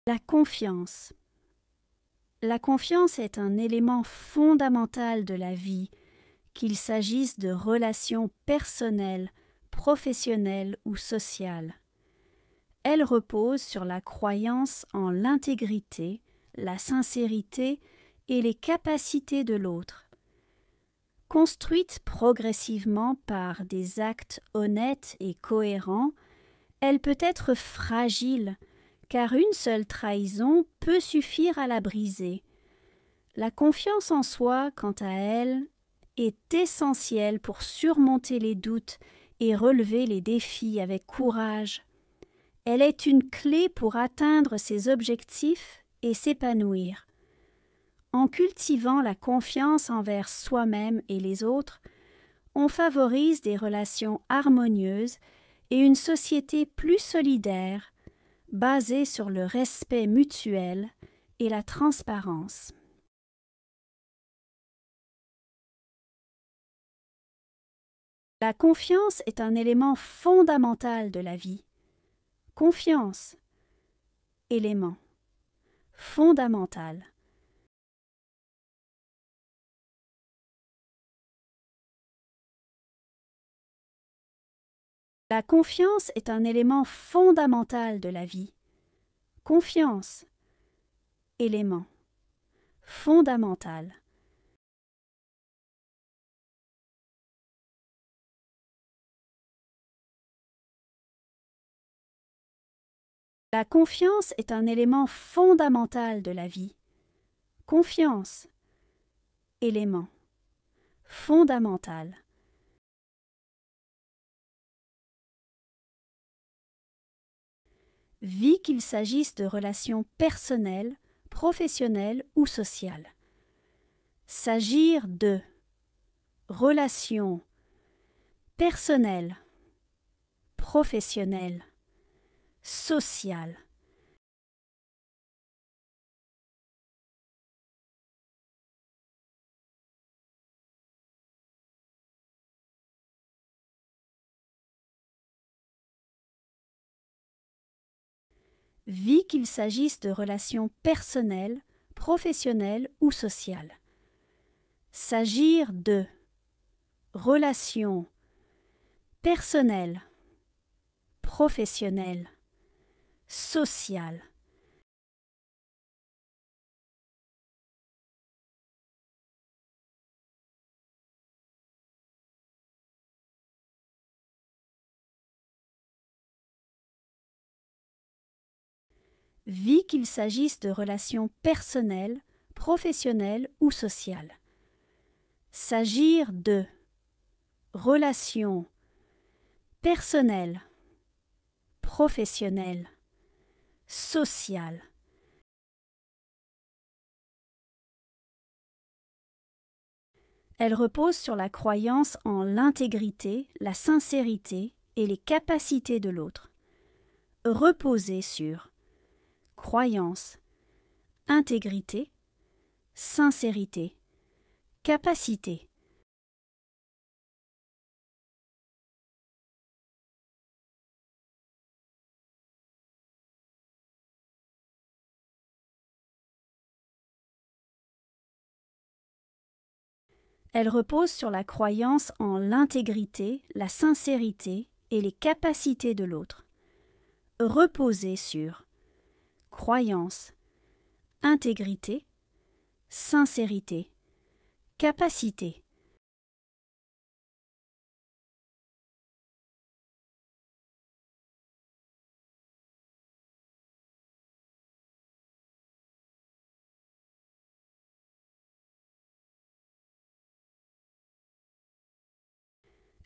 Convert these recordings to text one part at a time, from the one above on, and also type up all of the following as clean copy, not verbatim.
La confiance. La confiance est un élément fondamental de la vie, qu'il s'agisse de relations personnelles, professionnelles ou sociales. Elle repose sur la croyance en l'intégrité, la sincérité et les capacités de l'autre. Construite progressivement par des actes honnêtes et cohérents, elle peut être fragile, car une seule trahison peut suffire à la briser. La confiance en soi, quant à elle, est essentielle pour surmonter les doutes et relever les défis avec courage. Elle est une clé pour atteindre ses objectifs et s'épanouir. En cultivant la confiance envers soi-même et les autres, on favorise des relations harmonieuses et une société plus solidaire, basée sur le respect mutuel et la transparence. La confiance est un élément fondamental de la vie. Confiance, élément fondamental. La confiance est un élément fondamental de la vie. Confiance, élément fondamental. La confiance est un élément fondamental de la vie. Confiance, élément fondamental. Vie qu'il s'agisse de relations personnelles, professionnelles ou sociales. S'agir de relations personnelles, professionnelles, sociales. Vie qu'il s'agisse de relations personnelles, professionnelles ou sociales. S'agir de relations personnelles, professionnelles, sociales. Vie qu'il s'agisse de relations personnelles, professionnelles ou sociales. S'agir de relations personnelles, professionnelles, sociales. Elle repose sur la croyance en l'intégrité, la sincérité et les capacités de l'autre. Reposer sur croyance, intégrité, sincérité, capacité. Elle repose sur la croyance en l'intégrité, la sincérité et les capacités de l'autre. Reposer sur croyance, intégrité, sincérité, capacité.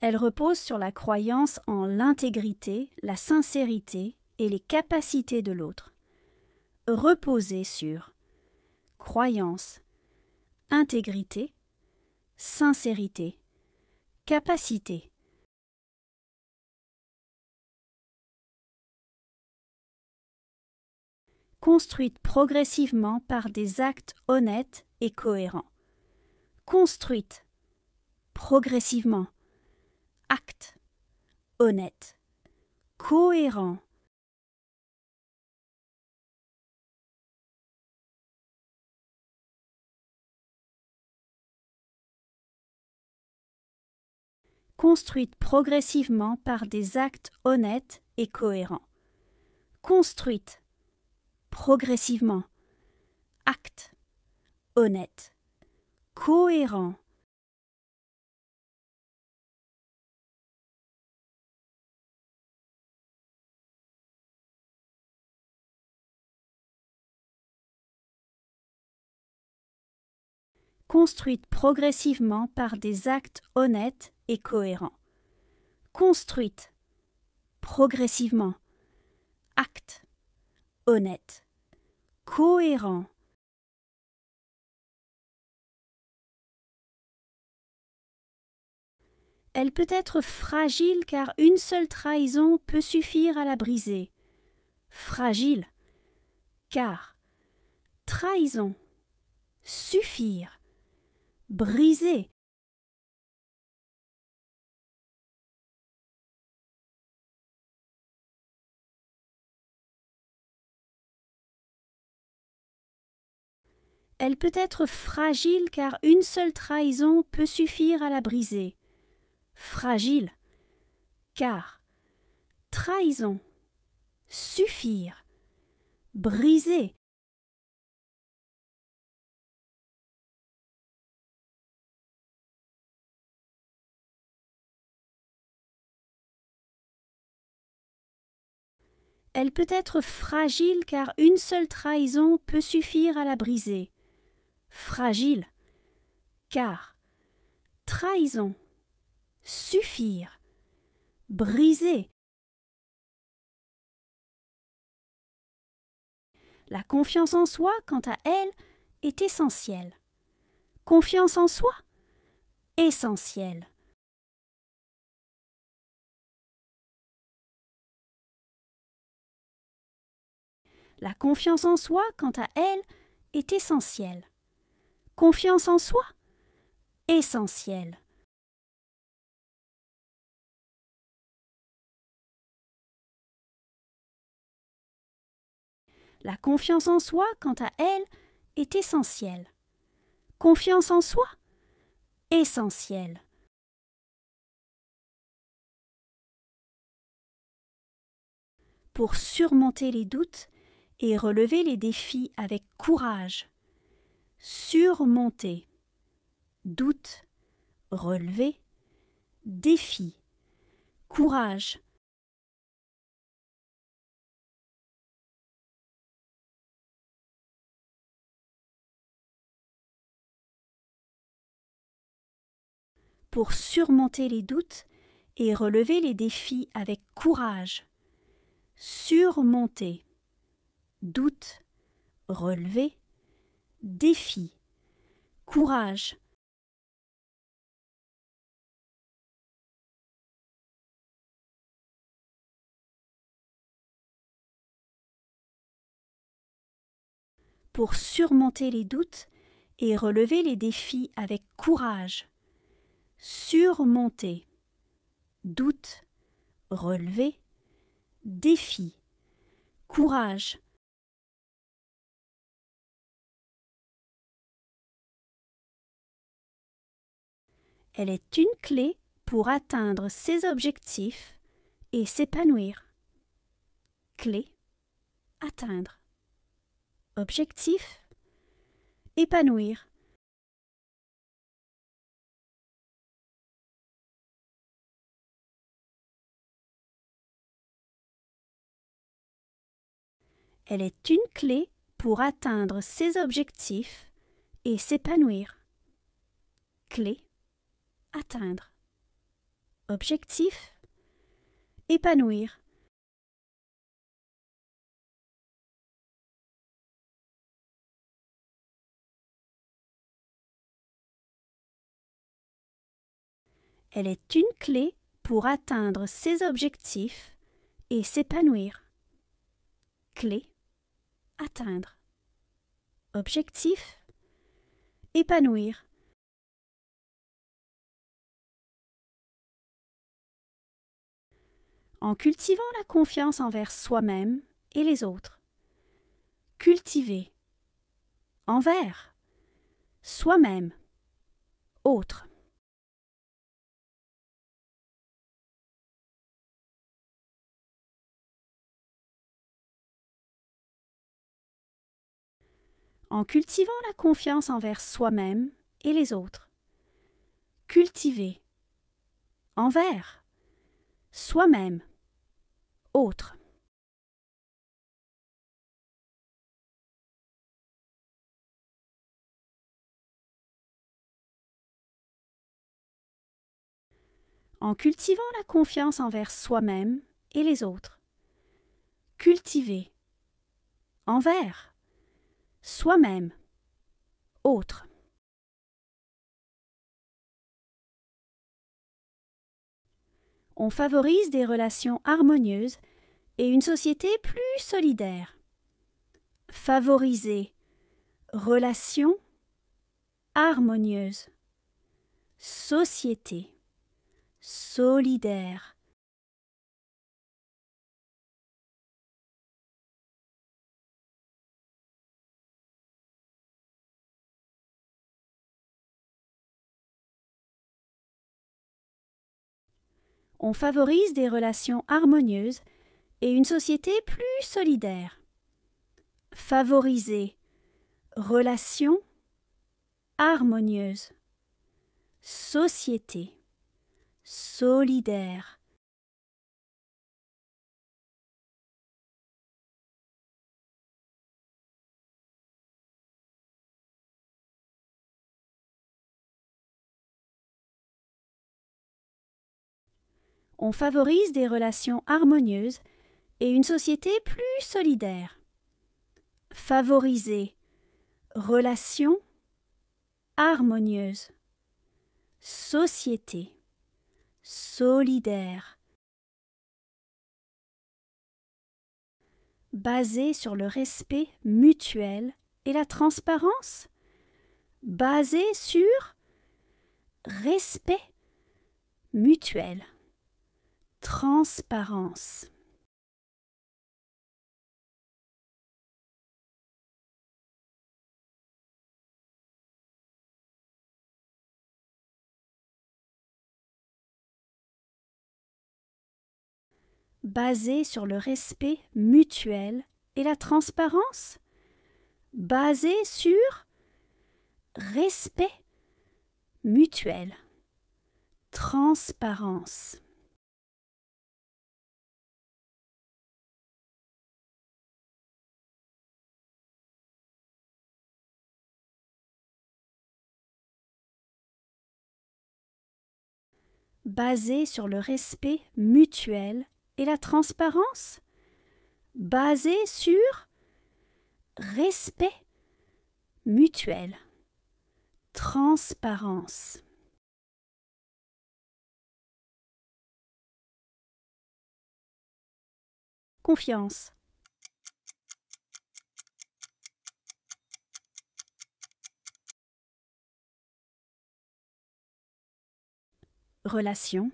Elle repose sur la croyance en l'intégrité, la sincérité et les capacités de l'autre. Reposer sur croyance, intégrité, sincérité, capacité. Construite progressivement par des actes honnêtes et cohérents. Construite progressivement. Acte honnête, cohérent. construite progressivement par des actes honnêtes et cohérents. Construite progressivement, acte honnête, cohérent. Construite progressivement par des actes honnêtes et cohérents. Construite progressivement, acte honnête, cohérent. Elle peut être fragile car une seule trahison peut suffire à la briser. Fragile car trahison, suffire, briser. Elle peut être fragile car une seule trahison peut suffire à la briser. Fragile car trahison, suffire, briser. Elle peut être fragile car une seule trahison peut suffire à la briser. Fragile car trahison, suffire, briser. La confiance en soi, quant à elle, est essentielle. Confiance en soi, essentielle. La confiance en soi, quant à elle, est essentielle. Confiance en soi, essentielle. La confiance en soi, quant à elle, est essentielle. Confiance en soi, essentielle. Pour surmonter les doutes et relever les défis avec courage. Surmonter, doute, relever, défi, courage. Pour surmonter les doutes et relever les défis avec courage. Surmonter, doute, relever, défi, courage. Pour surmonter les doutes et relever les défis avec courage. Surmonter, doute, relever, défi, courage. Elle est une clé pour atteindre ses objectifs et s'épanouir. Clé, atteindre. Objectif, épanouir. Elle est une clé pour atteindre ses objectifs et s'épanouir. Clé, atteindre. Objectif, épanouir. Elle est une clé pour atteindre ses objectifs et s'épanouir. Clé, atteindre. Objectif, épanouir. En cultivant la confiance envers soi-même et les autres. Cultiver. Envers. Soi-même. Autre. en cultivant la confiance envers soi-même et les autres. Cultiver envers soi-même, autres. En cultivant la confiance envers soi-même et les autres. Cultiver envers soi-même, autres. On favorise des relations harmonieuses et une société plus solidaire. Favoriser relations harmonieuses, société solidaire. On favorise des relations harmonieuses et une société plus solidaire. Favoriser relations harmonieuses, société solidaire. On favorise des relations harmonieuses et une société plus solidaire. Favoriser relations harmonieuses, société solidaire. Basée sur le respect mutuel et la transparence. Basée sur respect mutuel, transparence. Basée sur le respect mutuel et la transparence. Basée sur respect mutuel, transparence. Basée sur le respect mutuel et la transparence. Basée sur respect mutuel, transparence. Confiance. Relation.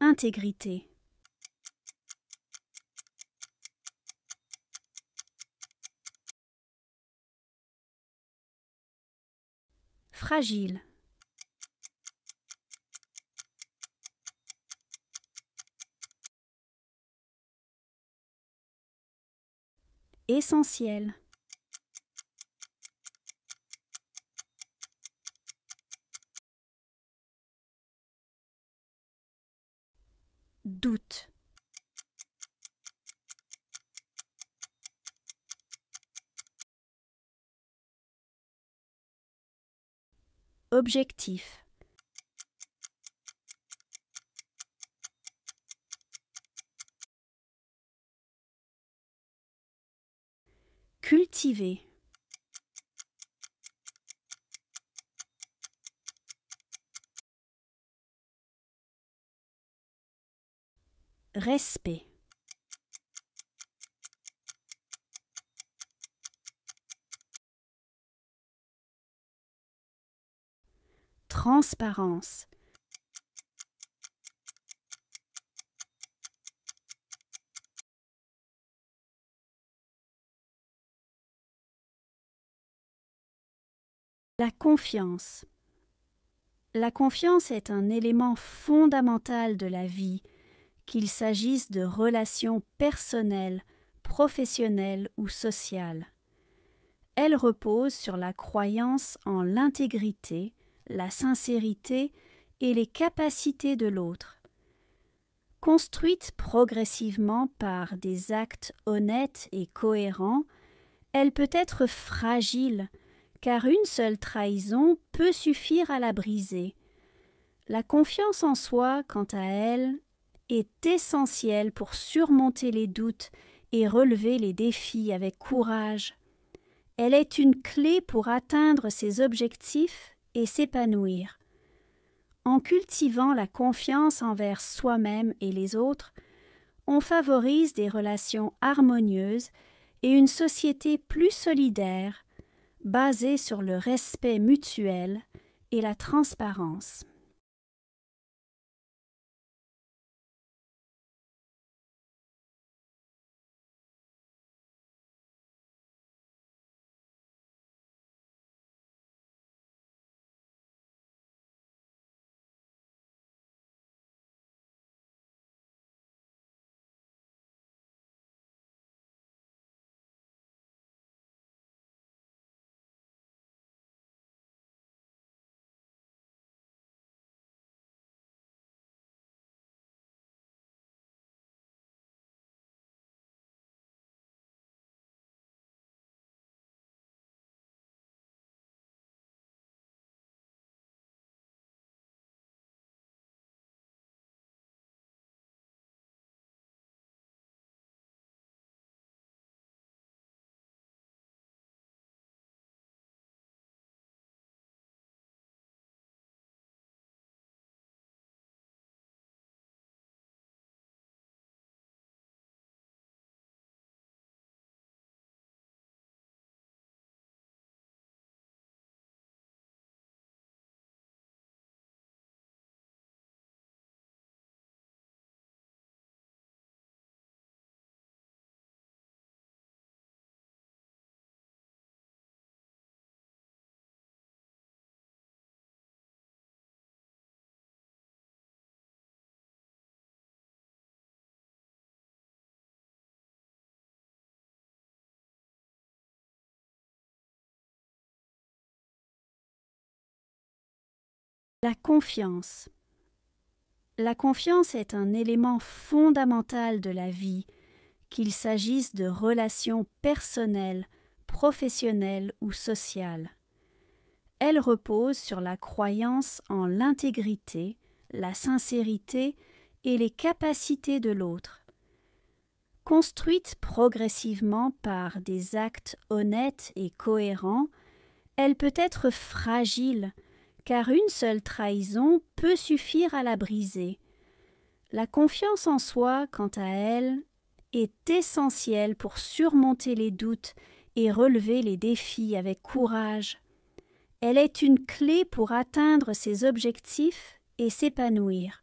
Intégrité. Fragile. Essentiel. Doute. Objectif. Cultiver. Respect. Transparence. La confiance. La confiance est un élément fondamental de la vie, qu'il s'agisse de relations personnelles, professionnelles ou sociales. Elle repose sur la croyance en l'intégrité, la sincérité et les capacités de l'autre. Construite progressivement par des actes honnêtes et cohérents, elle peut être fragile, car une seule trahison peut suffire à la briser. La confiance en soi, quant à elle, est essentielle pour surmonter les doutes et relever les défis avec courage. Elle est une clé pour atteindre ses objectifs et s'épanouir. En cultivant la confiance envers soi-même et les autres, on favorise des relations harmonieuses et une société plus solidaire, basée sur le respect mutuel et la transparence. La confiance. La confiance est un élément fondamental de la vie, qu'il s'agisse de relations personnelles, professionnelles ou sociales. Elle repose sur la croyance en l'intégrité, la sincérité et les capacités de l'autre. Construite progressivement par des actes honnêtes et cohérents, elle peut être fragile, car une seule trahison peut suffire à la briser. La confiance en soi, quant à elle, est essentielle pour surmonter les doutes et relever les défis avec courage. Elle est une clé pour atteindre ses objectifs et s'épanouir.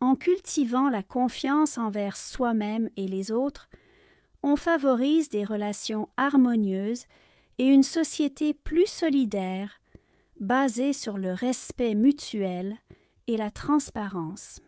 En cultivant la confiance envers soi-même et les autres, on favorise des relations harmonieuses et une société plus solidaire, basée sur le respect mutuel et la transparence.